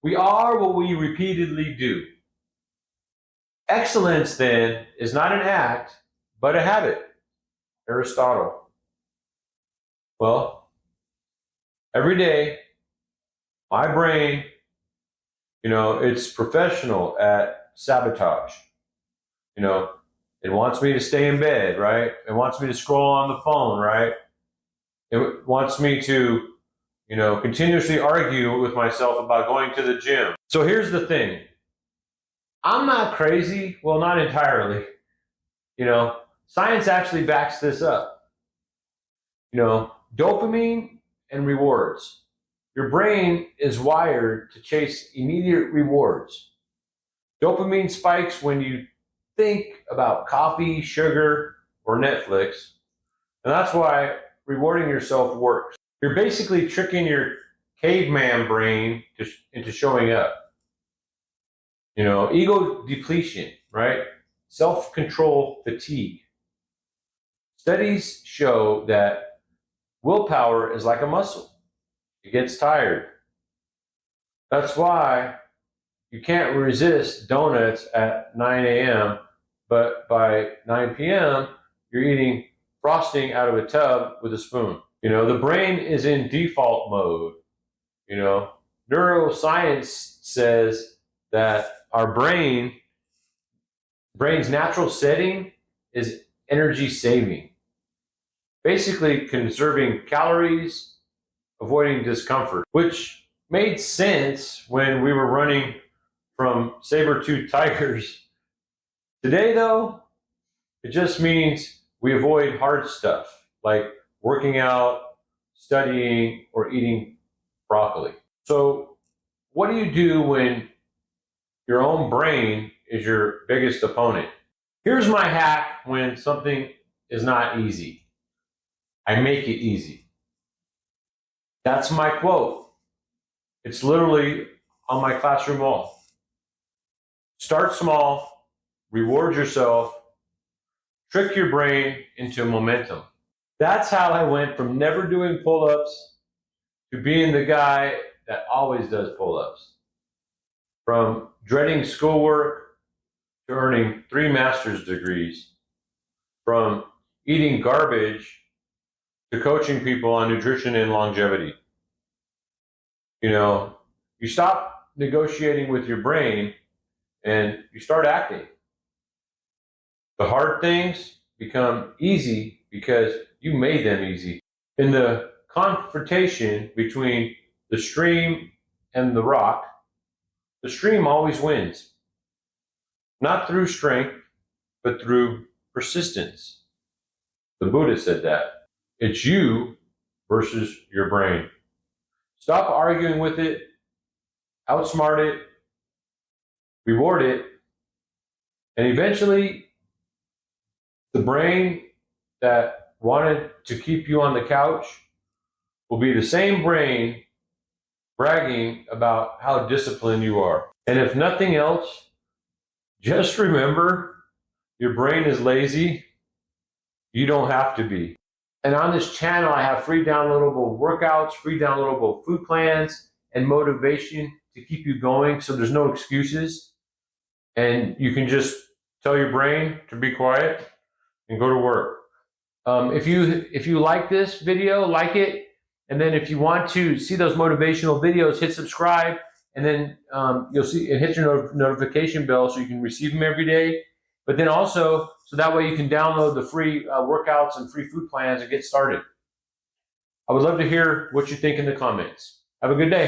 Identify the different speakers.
Speaker 1: We are what we repeatedly do. Excellence, then, is not an act, but a habit. Aristotle. Well, every day, my brain, it's professional at sabotage. It wants me to stay in bed, right? It wants me to scroll on the phone, right? It wants me to, continuously argue with myself about going to the gym. So here's the thing. I'm not crazy. Well, not entirely. Science actually backs this up. Dopamine and rewards. Your brain is wired to chase immediate rewards. Dopamine spikes when you think about coffee, sugar, or Netflix. And that's why rewarding yourself works. You're basically tricking your caveman brain into showing up. Ego depletion, right? Self-control fatigue. Studies show that willpower is like a muscle. It gets tired. That's why you can't resist donuts at 9 a.m., but by 9 p.m., you're eating frosting out of a tub with a spoon. The brain is in default mode. Neuroscience says that our brain's natural setting is energy saving. Basically conserving calories, avoiding discomfort, which made sense when we were running from saber-toothed tigers. Today, though, it just means we avoid hard stuff like working out, studying, or eating broccoli. So what do you do when your own brain is your biggest opponent? Here's my hack when something is not easy. I make it easy. That's my quote. It's literally on my classroom wall. Start small, reward yourself, trick your brain into momentum. That's how I went from never doing pull-ups to being the guy that always does pull-ups. From dreading schoolwork to earning 3 master's degrees. From eating garbage to coaching people on nutrition and longevity. You stop negotiating with your brain and you start acting. The hard things become easy because you made them easy. In the confrontation between the stream and the rock, the stream always wins. Not through strength, but through persistence. The Buddha said that. It's you versus your brain. Stop arguing with it, outsmart it, reward it, and eventually the brain that wanted to keep you on the couch will be the same brain bragging about how disciplined you are. And if nothing else, just remember, your brain is lazy. You don't have to be. And on this channel, I have free downloadable workouts, free downloadable food plans, and motivation to keep you going so there's no excuses. And you can just tell your brain to be quiet and go to work. If you like this video, like it. And then if you want to see those motivational videos, hit subscribe. And then you'll see and hit your notification bell so you can receive them every day. But then also, so that way you can download the free workouts and free food plans and get started. I would love to hear what you think in the comments. Have a good day.